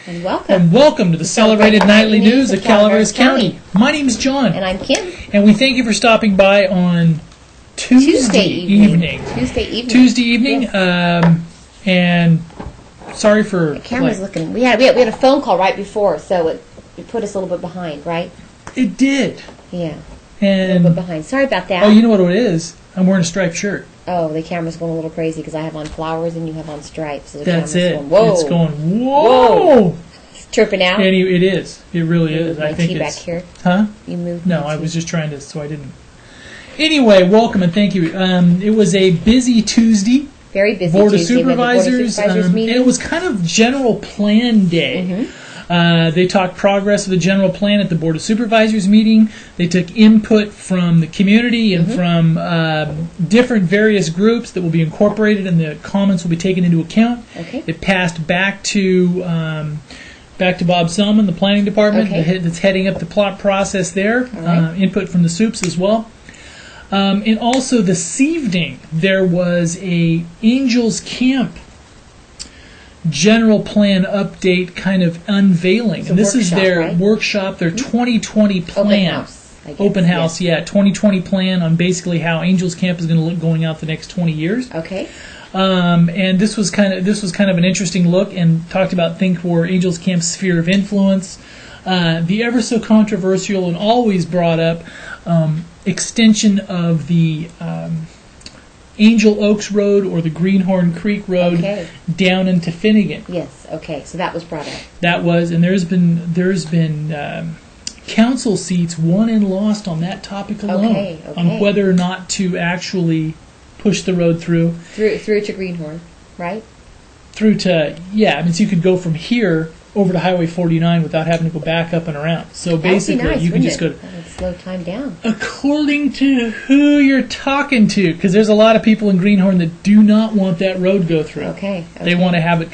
And welcome. And welcome to the celebrated nightly news of Calaveras County. My name is John. And I'm Kim. And we thank you for stopping by on Tuesday evening. Tuesday evening. And sorry for... The camera's looking... We had a phone call right before, so it put us a little bit behind, right? It did. Yeah. And a little bit behind. Sorry about that. Oh, you know what it is? I'm wearing a striped shirt. Oh, the camera's going a little crazy because I have on flowers and you have on stripes. So that's it. Going, whoa. It's going, whoa. It's tripping out. And it is. It really is. I think it's... back here? Huh? You moved No, I was just trying to, so I didn't. Anyway, welcome and thank you. It was a busy Tuesday. Very busy Board Tuesday. Of Supervisors. Meeting. And it was kind of general plan day. Mm-hmm. They talked progress of the general plan at the Board of Supervisors meeting. They took input from the community and from different various groups that will be incorporated, and the comments will be taken into account. Okay. It passed back to Bob Selman, the planning department, that's heading up the plot process there. Right. Input from the soups as well. And also this evening there was a Angels Camp general plan update kind of unveiling. It's and this is their workshop, their 2020 plan. Open house, yeah. 2020 plan on basically how Angels Camp is going to look going out the next 20 years. Okay. And this was kind of an interesting look, and talked about for Angels Camp's sphere of influence, the ever so controversial and always brought up extension of the Angel Oaks Road or the Greenhorn Creek Road down into Finnegan. Yes. Okay. So that was brought up. That was, and there's been council seats won and lost on that topic alone, on whether or not to actually push the road through to Greenhorn, right? Through to so you could go from here over to Highway 49 without having to go back up and around. So basically, you can just go. That would slow time down. According to who you're talking to, because there's a lot of people in Greenhorn that do not want that road go through. Okay. They want to have it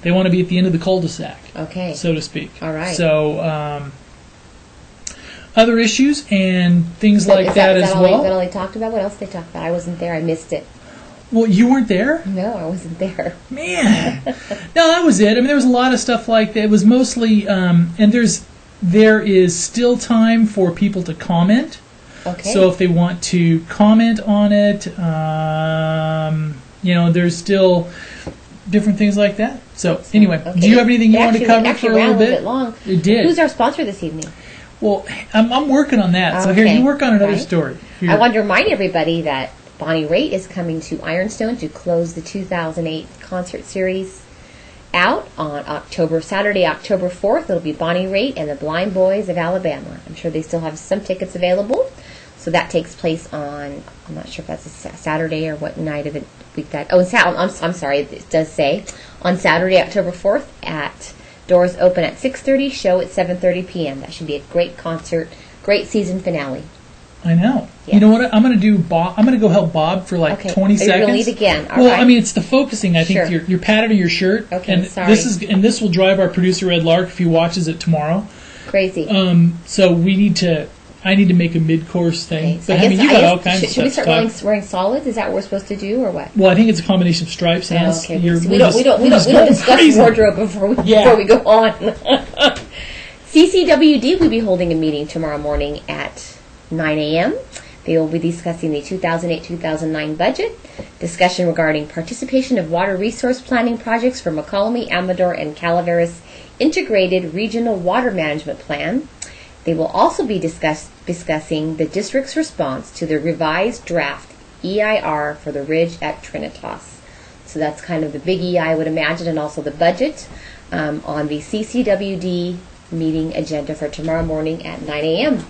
they want to be at the end of the cul-de-sac. Okay. So to speak. All right. So other issues and things like that as well. Is that all they talked about? What else they talked about? I wasn't there. I missed it. Well, you weren't there? No, I wasn't there. Man. No, that was it. I mean, there was a lot of stuff like that. It was mostly, and there is still time for people to comment. Okay. So if they want to comment on it, there's still different things like that. So anyway, do you have anything you want to cover for a little bit? Long. It did. Who's our sponsor this evening? Well, I'm working on that. So here, you work on another story. Here. I want to remind everybody that Bonnie Raitt is coming to Ironstone to close the 2008 concert series out on Saturday, October 4th. It'll be Bonnie Raitt and the Blind Boys of Alabama. I'm sure they still have some tickets available. So that takes place on, I'm not sure if that's a Saturday or what night of the week that. Oh, I'm sorry, it does say on Saturday, October 4th at doors open at 6:30, show at 7:30 p.m. That should be a great concert, great season finale. I know. Yes. You know what? I'm going to do. I'm going to go help Bob for 20 seconds. You're going to leave again. All right. I mean, it's the focusing. I think you're patted on your shirt. Okay. And sorry. This will drive our producer Ed Lark if he watches it tomorrow. Crazy. So I need to make a mid-course thing. Okay. So but you got all kinds of stuff. Should we start wearing solids? Is that what we're supposed to do, or what? Well, I think it's a combination of stripes and. Oh, okay. We don't discuss wardrobe before we go on. CCWD will be holding a meeting tomorrow morning at 9 a.m. They will be discussing the 2008-2009 budget, discussion regarding participation of water resource planning projects for McCollum, Amador, and Calaveras Integrated Regional Water Management Plan. They will also be discussing the district's response to the revised draft EIR for the Ridge at Trinitas. So that's kind of the big EI, I would imagine, and also the budget on the CCWD meeting agenda for tomorrow morning at 9 a.m.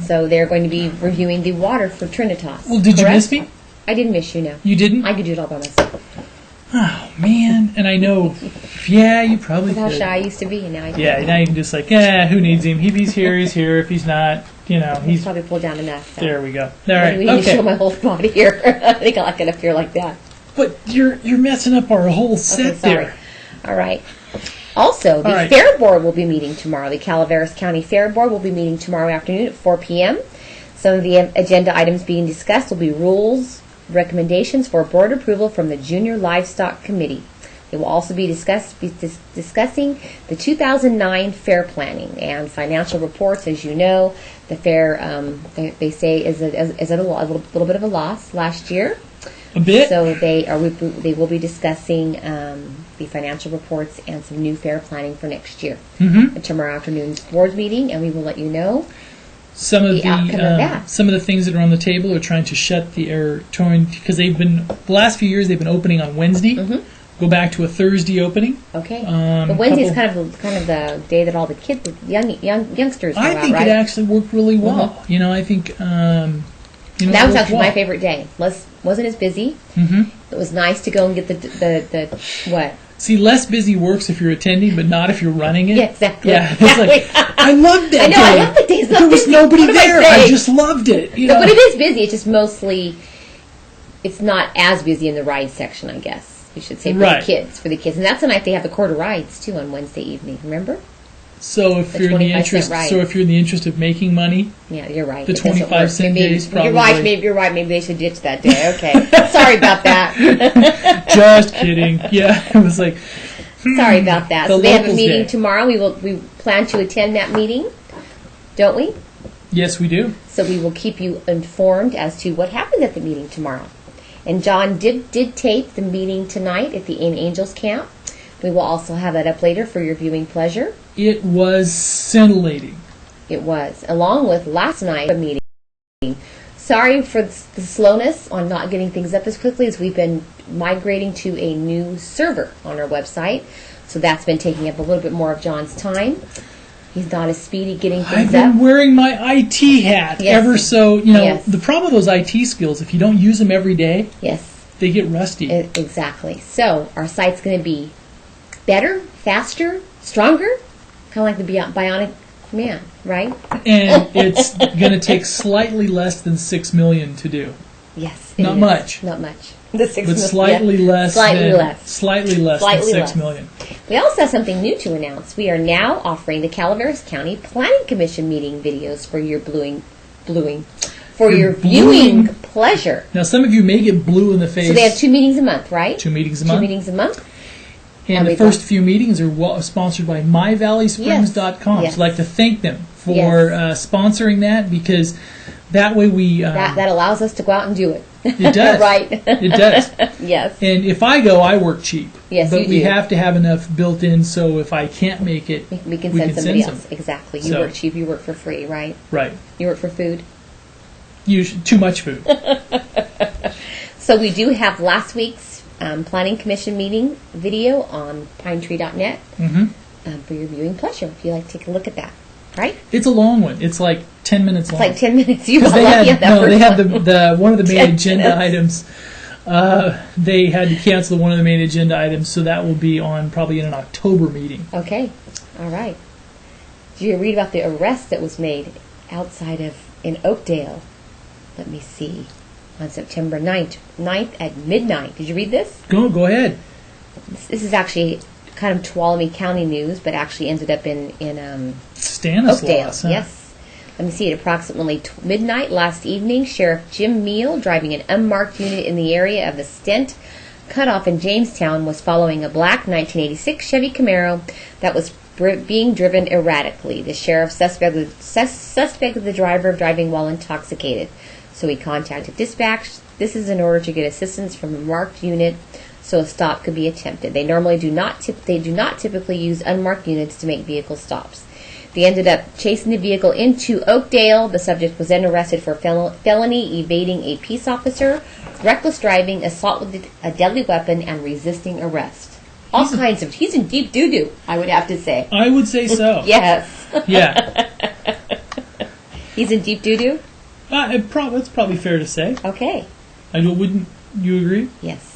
So they're going to be reviewing the water for Trinitas. Well, did you miss me? I didn't miss you, no. You didn't? I could do it all by myself. Oh, man. And I know, you probably That's could. how shy I used to be, and now I do. Yeah, now you can just who needs him? If he's here, he's here. If he's not, he's probably pulled down enough. So. There we go. All right, we need to show my whole body here. I think I like it up here like that. But you're messing up our whole set there. All right. Also, the Fair Board will be meeting tomorrow. The Calaveras County Fair Board will be meeting tomorrow afternoon at 4 p.m. Some of the agenda items being discussed will be rules, recommendations for board approval from the Junior Livestock Committee, It will also be discussing the 2009 fair planning and financial reports. As you know, the fair, they say, is a little bit of a loss last year. A bit. So they will be discussing the financial reports and some new fair planning for next year at tomorrow afternoon's board meeting, and we will let you know some of the outcome of that. Some of the things that are on the table are trying to shut because the last few years they've been opening on Wednesday. Go back to a Thursday opening. Okay, but Wednesday is kind of the day that all the kids, youngsters, go I out, think right? it actually worked really well. You know, I think. That was actually my favorite day. Wasn't as busy. It was nice to go and get the what? See, less busy works if you're attending, but not if you're running it. Yeah, exactly. Yeah, it's like, I loved that I know, day. I love the days. There was nobody there. I just loved it. You know? But it is busy. It's just mostly, it's not as busy in the ride section, I guess. You should say for the kids. And that's the night they have the quarter rides, too, on Wednesday evening. Remember? So if you're in the interest of making money, yeah, you're right. The 25-cent day is probably. You're right. Maybe they should ditch that day. Okay, sorry about that. Just kidding. Yeah, it was like. Sorry about that. The So they have a meeting day. tomorrow. We plan to attend that meeting, don't we? Yes, we do. So we will keep you informed as to what happens at the meeting tomorrow. And John did tape the meeting tonight at the Angels Camp. We will also have that up later for your viewing pleasure. It was scintillating. It was, along with last night's meeting. Sorry for the slowness on not getting things up as quickly as we've been migrating to a new server on our website. So that's been taking up a little bit more of John's time. He's not as speedy getting things up. I've been wearing my IT hat ever so, the problem with those IT skills, if you don't use them every day, they get rusty. Exactly. So our site's going to be better, faster, stronger, kind of like the Bionic Man, right? And it's going to take slightly less than $6 million to do. Yes. Not much. Not much. The $6 million. But slightly less than $6 million. We also have something new to announce. We are now offering the Calaveras County Planning Commission meeting videos for your viewing pleasure. Now, some of you may get blue in the face. So they have 2 meetings a month, right? 2 meetings a month. 2 meetings a month. And the first few meetings are sponsored by myvalleysprings.com. Yes. So I'd like to thank them for sponsoring that, because that way we... that allows us to go out and do it. It does. Right. It does. Yes. And if I go, I work cheap. Yes, but you we do. have to have enough built in, so if I can't make it, we can send somebody else. Exactly. You work cheap, you work for free, right? Right. You work for food? Too much food. So we do have last week's Planning Commission meeting video on pinetree.net for your viewing pleasure, if you'd like to take a look at that. Right? It's a long one. It's like 10 minutes long. It's like 10 minutes. You got they lucky had, on that they had one. the one of the main agenda items. They had to cancel one of the main agenda items, so that will be on probably in an October meeting. Okay. All right. Did you read about the arrest that was made in Oakdale? Let me see. On September 9th at midnight. Did you read this? Go ahead. This is actually kind of Tuolumne County news, but actually ended up in Stanislaus, Oakdale. huh? Yes. Let me see. At approximately midnight last evening, Sheriff Jim Meal, driving an unmarked unit in the area of the Stent Cutoff in Jamestown, was following a black 1986 Chevy Camaro that was being driven erratically. The sheriff suspected the driver of driving while intoxicated, so he contacted dispatch. This is in order to get assistance from a marked unit, so a stop could be attempted. They normally do not typically use unmarked units to make vehicle stops. They ended up chasing the vehicle into Oakdale. The subject was then arrested for felony evading a peace officer, reckless driving, assault with a deadly weapon, and resisting arrest. He's in deep doo-doo, I would have to say. I would say so. Yes. Yeah. He's in deep doo-doo? That's probably fair to say. Okay. Wouldn't you agree? Yes.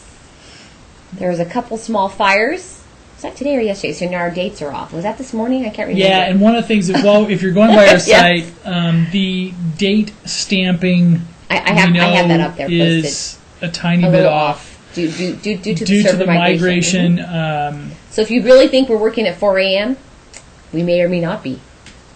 There was a couple small fires. Was that today or yesterday? So now our dates are off. Was that this morning? I can't remember. Yeah, and one of the things if you're going by our site, the date stamping I have that up there posted. Is a tiny bit off. Due to the migration. So if you really think we're working at 4 a.m., we may or may not be.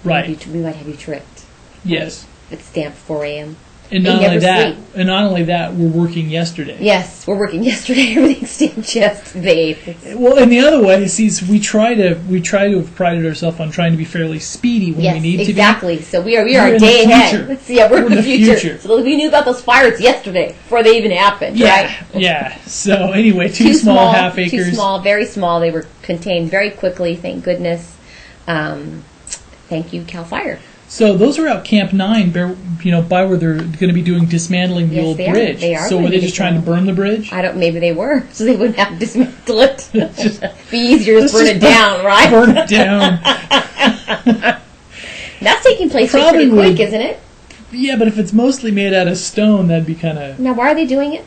Right. We might have you tricked. Yes. Right? It's stamped 4 a.m. And They never sleep. and not only that, we're working yesterday. Yes, we're working yesterday. Everything stayed yesterday. Well, and the other way, see, is we try to have prided ourselves on trying to be fairly speedy when we need to be. Exactly. So we are We're a in day the ahead. future. Yeah, we're in the future. So we knew about those fires yesterday before they even happened, right? Yeah. So anyway, two small half acres. Too small, very small. They were contained very quickly, thank goodness. Thank you, CAL FIRE. So those are out Camp 9, by where they're going to be doing dismantling the old bridge. They are. So were they just trying to burn the bridge? Maybe they were, so they wouldn't have to dismantle it. Be easier to burn it down, right? Burn it down. That's taking place pretty quick, isn't it? Yeah, but if it's mostly made out of stone, that'd be kind of... Now, why are they doing it?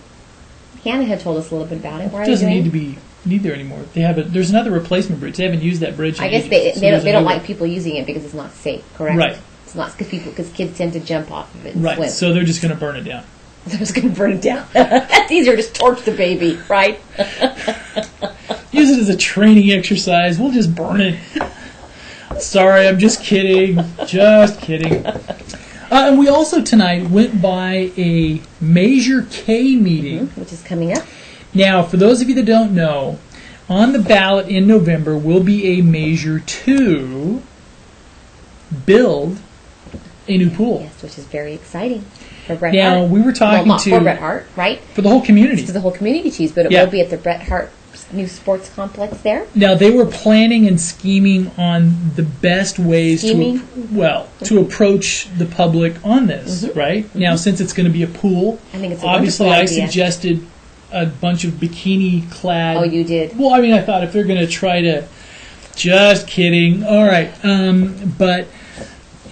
Hannah had told us a little bit about it. Why are they doing it? It doesn't need there anymore. There's another replacement bridge. They haven't used that bridge in ages. guess they don't like people using it because it's not safe, correct? Right. It's not because kids tend to jump off of it and right. swim. So they're just going to burn it down. They're just going to burn it down. That's easier. Just torch the baby, right? Use it as a training exercise. We'll just burn it. Sorry, I'm just kidding. Just kidding. And we also tonight went by a Measure K meeting. Which is coming up. Now, for those of you that don't know, on the ballot in November will be a Measure 2 build a new pool. Yes, which is very exciting for Bret Now, Hart. we were talking not for Bret Hart, right? For the whole community. It's for the whole community to use, but it will be at the Bret Hart new sports complex there. Now, they were planning and scheming on the best ways to approach the public on this, right? Now, since it's going to be a pool, I think it's a obviously wonderful I idea. suggested a bunch of bikini-clad... Oh, you did? Well, I mean, I thought if they're going to try to... Just kidding. All right. But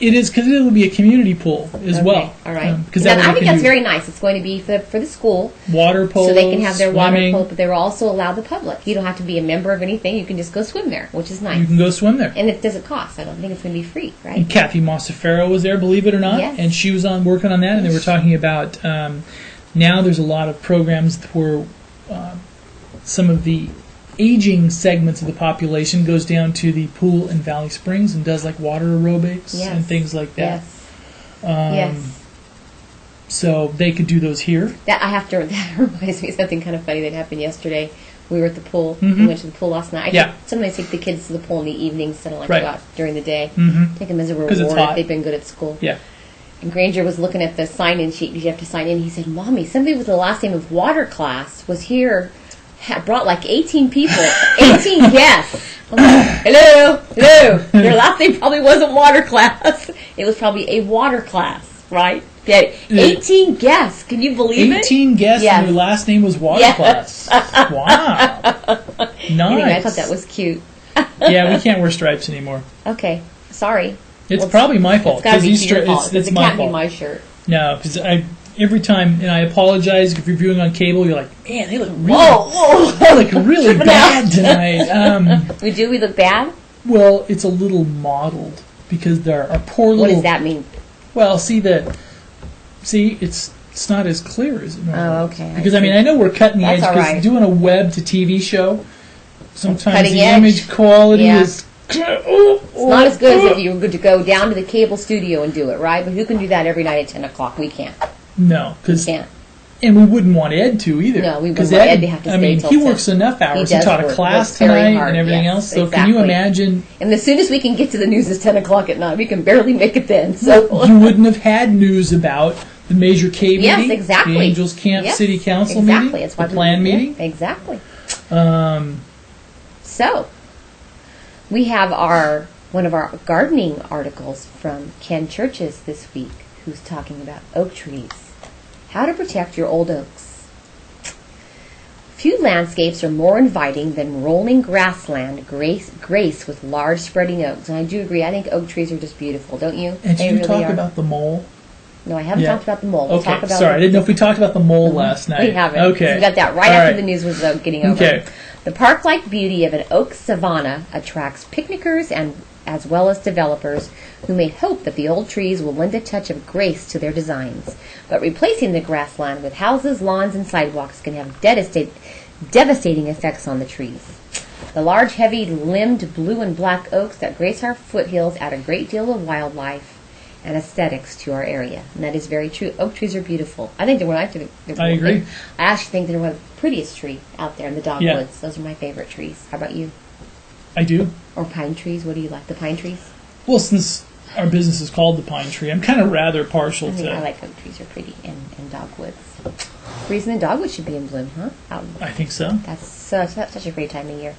it is because it will be a community pool as well. All right. I think that's very nice. It's going to be for the school. Water polo, so they can have their swimming. water polo, but they will also allow the public. You don't have to be a member of anything. You can just go swim there, which is nice. You can go swim there. And it doesn't cost. I don't think it's going to be free, right? And Kathy Mossafero was there, believe it or not. Yes. And she was working on that, and they were talking about now there's a lot of programs where some of the aging segments of the population goes down to the pool in Valley Springs and does like water aerobics and things like that. Yes. So they could do those here. That reminds me of something kind of funny that happened yesterday. We were at the pool. We went to the pool last night. Sometimes take the kids to the pool in the evenings instead of go out during the day. Take them as a reward if they've been good at school. Yeah. And Granger was looking at the sign-in sheet. You have to sign in. He said, "Mommy, somebody with the last name of Water class was here. Brought like 18 people, 18 guests." I'm like, hello. Their last name probably wasn't Water class. It was probably a water class, right? Yeah, 18 guests. Can you believe 18 guests and their last name was Water class. Wow. Nice. Anyway, I thought that was cute. Yeah, we can't wear stripes anymore. Okay. Sorry. It's probably my fault. It's got to be your fault. It's it my can't fault. be my shirt. No, because every time, and I apologize if you're viewing on cable, you're like, man, they look really, whoa. They look really bad tonight. We look bad? Well, it's a little modeled because there are poor little... What does that mean? Well, it's not as clear as it normally is. Oh, okay. Because, I know we're cutting the edge, because right. doing a web to TV show, sometimes Cutting the edge. image quality is... It's not as good as if you were to go down to the cable studio and do it, right? But who can do that every night at 10 o'clock? We can't. No, because... We can't. And we wouldn't want Ed to either. No, we wouldn't want Ed to have to stay till he works enough hours. He taught a class tonight and everything else. So can you imagine? And as soon as we can get to the news, it's 10 o'clock at night. We can barely make it then. So you wouldn't have had news about the Measure K meeting. Yes, exactly. The Angels Camp City Council meeting. That's why the plan meeting. Exactly. So we have one of our gardening articles from Ken Churches this week, who's talking about oak trees. How to protect your old oaks. Few landscapes are more inviting than rolling grassland graced with large spreading oaks. And I do agree. I think oak trees are just beautiful, don't you? And did you talk about the mole? No, I haven't talked about the mole. We'll talk about sorry. I didn't know if we talked about the mole last night. We haven't. Okay. We got that right after the news was getting over. Okay. The park-like beauty of an oak savanna attracts picnickers and as well as developers who may hope that the old trees will lend a touch of grace to their designs. But replacing the grassland with houses, lawns, and sidewalks can have devastating effects on the trees. The large, heavy-limbed blue and black oaks that grace our foothills add a great deal of wildlife and aesthetics to our area. And that is very true. Oak trees are beautiful. I think I agree. I actually think they're one of the prettiest trees out there in the dogwoods. Yeah. Those are my favorite trees. How about you? I do. Or pine trees? What do you like? The pine trees? Well, since our business is called the Pine Tree, I'm kind of rather partial to. I like oak trees. Are pretty and dogwoods. Trees and the dogwoods should be in bloom, huh? I think so. That's such a great time of year.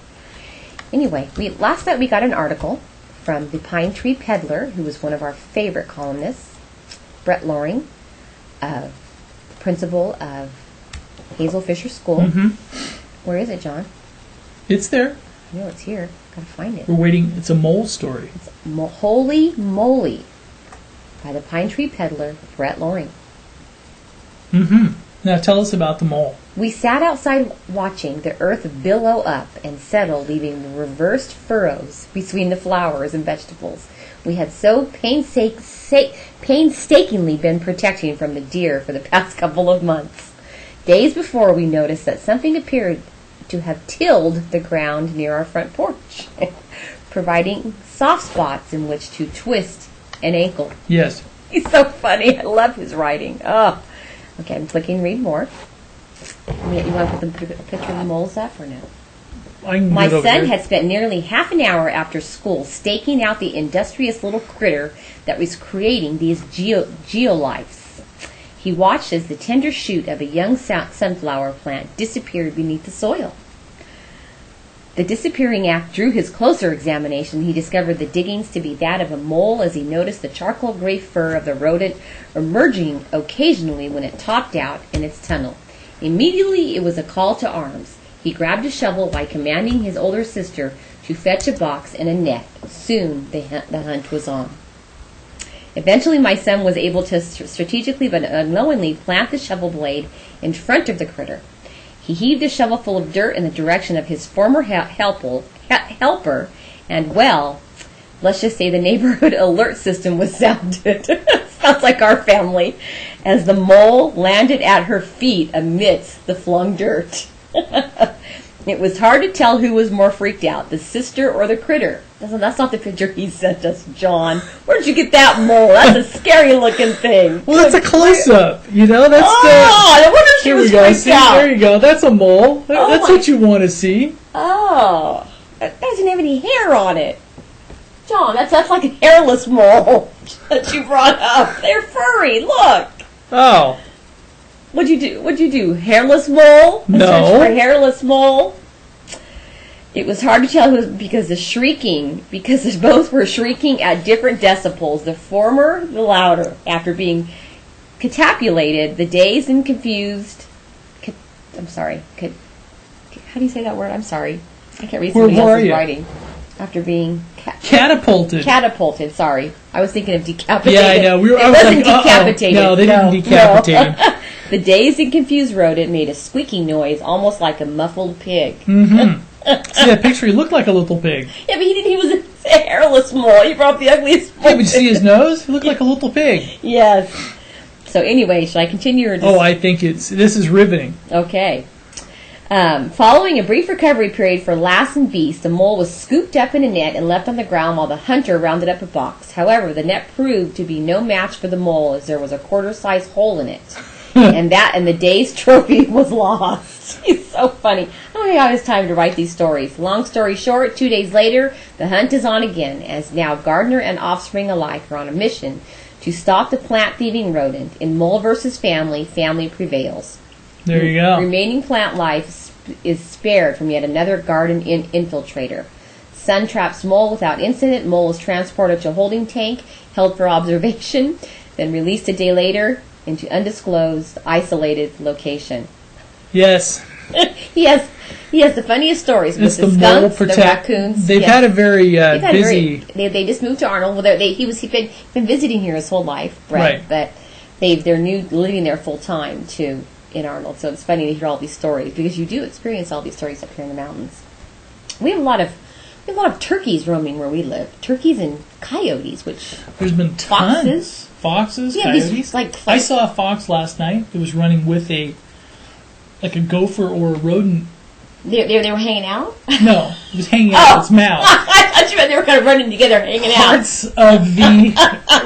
Anyway, last night we got an article from the Pine Tree Peddler, who was one of our favorite columnists, Brett Loring, principal of Hazel Fisher School. Mm-hmm. Where is it, John? It's there. I know it's here. Gotta find it. We're waiting. It's a mole story. It's Holy Moly by the Pine Tree Peddler, Brett Loring. Mm-hmm. Now tell us about the mole. We sat outside watching the earth billow up and settle, leaving reversed furrows between the flowers and vegetables we had so painstakingly been protecting from the deer for the past couple of months. Days before, we noticed that something appeared to have tilled the ground near our front porch, providing soft spots in which to twist an ankle. Yes. He's so funny. I love his writing. Oh. Okay, I'm clicking read more. You want to put a picture of the moles up or no? My son had spent nearly half an hour after school staking out the industrious little critter that was creating these geoliths. He watched as the tender shoot of a young sunflower plant disappeared beneath the soil. The disappearing act drew his closer examination. He discovered the diggings to be that of a mole as he noticed the charcoal gray fur of the rodent emerging occasionally when it topped out in its tunnel. Immediately it was a call to arms. He grabbed a shovel by commanding his older sister to fetch a box and a net. Soon the hunt was on. Eventually my son was able to strategically but unknowingly plant the shovel blade in front of the critter. He heaved a shovelful of dirt in the direction of his former helper, and, well, let's just say the neighborhood alert system was sounded. Sounds like our family, as the mole landed at her feet amidst the flung dirt. It was hard to tell who was more freaked out, the sister or the critter. That's not the picture he sent us, John. Where'd you get that mole? That's a scary-looking thing. Well, that's a close-up. You know, that's I wonder if she was freaked out. There you go. That's a mole. That's what you want to see. Oh, that doesn't have any hair on it. John, that's like a hairless mole that you brought up. They're furry. Look. Oh. What'd you do? Hairless mole? No. Search for hairless mole? It was hard to tell who was, because both were shrieking at different decibels. The former, the louder. After being catapulated, the dazed and confused. How do you say that word? I'm sorry. I can't read somebody else's writing. After being catapulted. Catapulted, sorry. I was thinking of decapitated. Yeah, I know. It wasn't decapitated. No, they didn't decapitate him. The dazed and confused rodent made a squeaky noise, almost like a muffled pig. Mm-hmm. See that picture? He looked like a little pig. Yeah, but he was a hairless mole. He brought up the ugliest mole. Yeah, but you see his nose? He looked like a little pig. Yes. So anyway, should I continue or just... Oh, I think this is riveting. Okay. Following a brief recovery period for lass and beast, the mole was scooped up in a net and left on the ground while the hunter rounded up a box. However, the net proved to be no match for the mole, as there was a quarter-sized hole in it. and the day's trophy was lost. He's so funny. I don't have his time to write these stories. Long story short, 2 days later, the hunt is on again, as now gardener and offspring alike are on a mission to stop the plant-thieving rodent. In Mole versus Family prevails. There you go. Remaining plant life is spared from yet another garden infiltrator. Sun traps mole without incident. Mole is transported to a holding tank, held for observation, then released a day later into undisclosed, isolated location. Yes. He has the funniest stories with the skunks, the raccoons. They've had a very busy... They just moved to Arnold. Well, he's been visiting here his whole life, Brett, right. But they're living there full time too in Arnold. So it's funny to hear all these stories because you do experience all these stories up here in the mountains. We have a lot of turkeys roaming where we live. Turkeys and coyotes, which there's been tons. Foxes, yeah, coyotes. I saw a fox last night that was running with a gopher or a rodent. They were hanging out? No, it was hanging out of its mouth. I thought you meant they were kind of running together, hanging out. Parts of the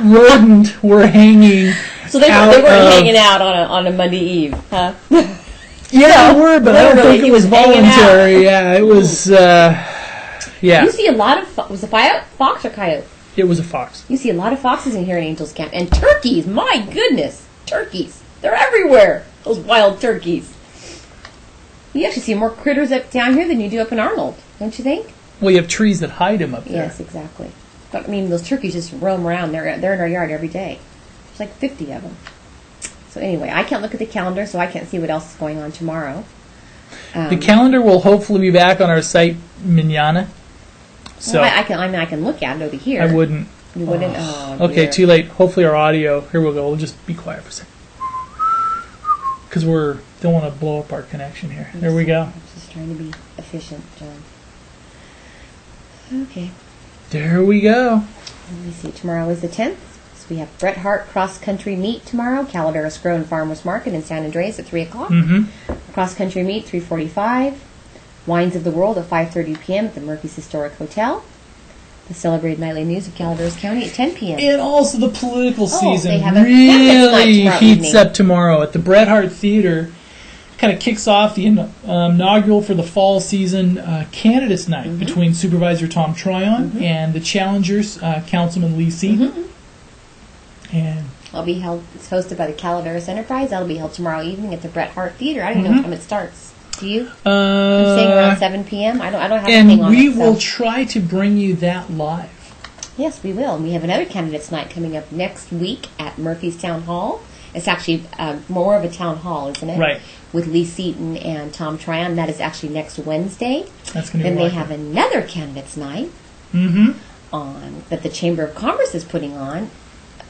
rodent were hanging. So they weren't hanging out on a Monday Eve, huh? Yeah, they were, but I don't think it was voluntary. Yeah, it was. Yeah. You see a lot of was it fox or coyote? It was a fox. You see a lot of foxes in here in Angels Camp, and turkeys. My goodness, turkeys! They're everywhere. Those wild turkeys. You actually see more critters up down here than you do up in Arnold, don't you think? Well, you have trees that hide them up there. Yes, exactly. But I mean, those turkeys just roam around. They're in our yard every day. There's like 50 of them. So anyway, I can't look at the calendar, so I can't see what else is going on tomorrow. The calendar will hopefully be back on our site mañana. So well, I can look at it over here. I wouldn't. You wouldn't? Oh, okay, dear. too late. Hopefully our audio. Here we'll go. We'll just be quiet for a second. Because don't want to blow up our connection here. There we go. I'm just trying to be efficient, John. Okay. There we go. Let me see. Tomorrow is the 10th. So we have Bret Hart Cross Country Meet tomorrow. Calaveras Grown Farmers Market in San Andreas at 3 o'clock. Mm-hmm. Cross Country Meet 3:45. Wines of the World at 5:30 p.m. at the Murphy's Historic Hotel. The celebrated nightly news of Calaveras County at 10 p.m. And also the political season they have a really tomorrow heats evening. up tomorrow at the Bret Hart Theater. Kind of kicks off the inaugural for the fall season candidates night between Supervisor Tom Tryon and the challengers, Councilman Lee Seaton. And It'll be held. It's hosted by the Calaveras Enterprise. That'll be held tomorrow evening at the Bret Hart Theater. I don't even know what time it starts. Do you? I'm saying around 7 p.m. I don't have anything on it. And we will try to bring you that live. Yes, we will. And we have another candidates night coming up next week at Murphy's Town Hall. It's actually more of a town hall, isn't it? Right. With Lee Seaton and Tom Tryon. That is actually next Wednesday. That's going to be Then they wonderful. have another candidates night that the Chamber of Commerce is putting on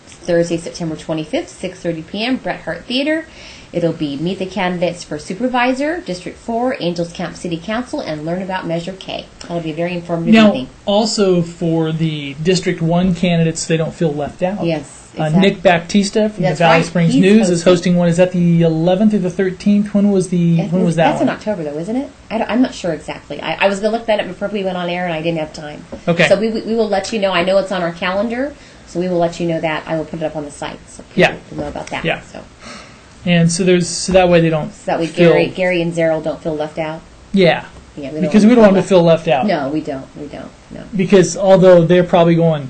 Thursday, September 25th, 6:30 p.m., Bret Hart Theater. It'll be Meet the Candidates for Supervisor, District 4, Angels Camp City Council, and Learn About Measure K. That'll be a very informative evening. Now, also for the District 1 candidates, they don't feel left out. Yes, exactly. Nick Baptista from That's the Valley right. Springs He's News is hosting one. Is that the 11th or the 13th? When was that That's one? in October, though, isn't it? I'm not sure exactly. I was going to look that up before we went on air, and I didn't have time. Okay. So we will let you know. I know it's on our calendar, so we will let you know that. I will put it up on the site so people will know about that. Yeah. So And so that way they don't that way feel, Gary and Zerald don't feel left out. Yeah. Yeah, Because we don't want them to feel left out. No, we don't. No. Because although they're probably going,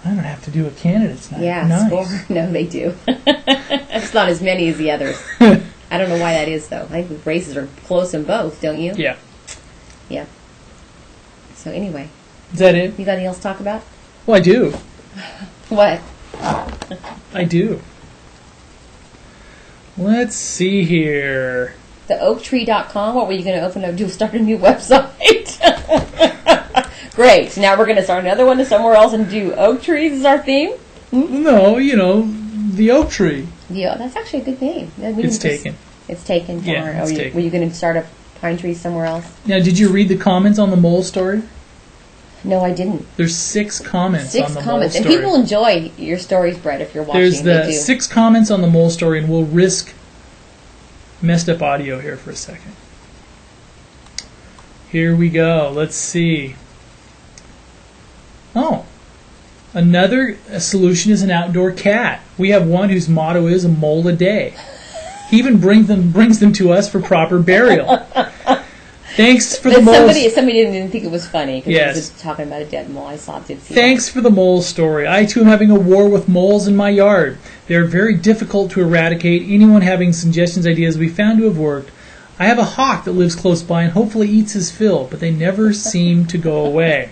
I don't have to do a candidates night. Yeah, nice. score. No, they do. It's not as many as the others. I don't know why that is, though. I think the races are close in both, don't you? Yeah. Yeah. So anyway, Is that it? you got anything else to talk about? Well, I do. What? I do. Let's see here. The oaktree.com. What were you going to open up? Start a new website? Great. Now we're going to start another one somewhere else and do oak trees as our theme? No, the oak tree. Yeah, that's actually a good name. It's taken. It's taken. Yeah, it's taken. Were you going to start a pine tree somewhere else? Now, did you read the comments on the mole story? No, I didn't. There's 6 comments on the mole comments. story. And people enjoy your stories, Brett, if you're watching. There's They the do. 6 comments on the mole story, and we'll risk messed up audio here for a second. Here we go. Let's see. Oh. Another solution is an outdoor cat. We have one whose motto is a mole a day. He even brings them to us for proper burial. Thanks for the moles. Somebody didn't think it was funny because Yes. he was just talking about a dead mole. I did see Thanks for the mole story. I too am having a war with moles in my yard. They are very difficult to eradicate. Anyone having suggestions, ideas we found to have worked. I have a hawk that lives close by and hopefully eats his fill, but they never seem to go away.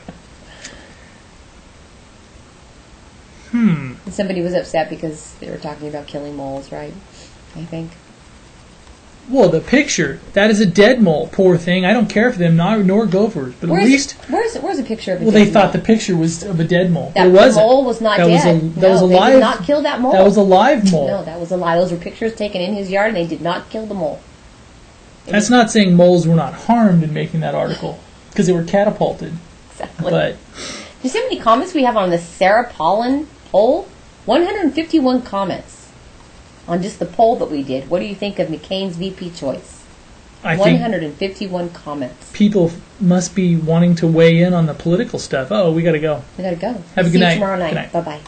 Somebody was upset because they were talking about killing moles, right? I think. Well, the picture, that is a dead mole. Poor thing. I don't care for them, nor gophers. But at least... Where's a picture of a Well, dead they thought mole? the picture was of a dead mole. That It wasn't. mole was not That was dead. that was a They live... did not kill that mole. That was a live mole. No, that was a lie. Those were pictures taken in his yard, and they did not kill the mole. That's not saying moles were not harmed in making that article, because they were catapulted. Exactly. But Do you see how many comments we have on the Sarah Pollen poll? 151 comments on just the poll that we did. What do you think of McCain's VP choice? I think 151 comments. people must be wanting to weigh in on the political stuff. Oh, we got to go. We got to go. Have a See good you night. tomorrow night. Good night. Bye-bye.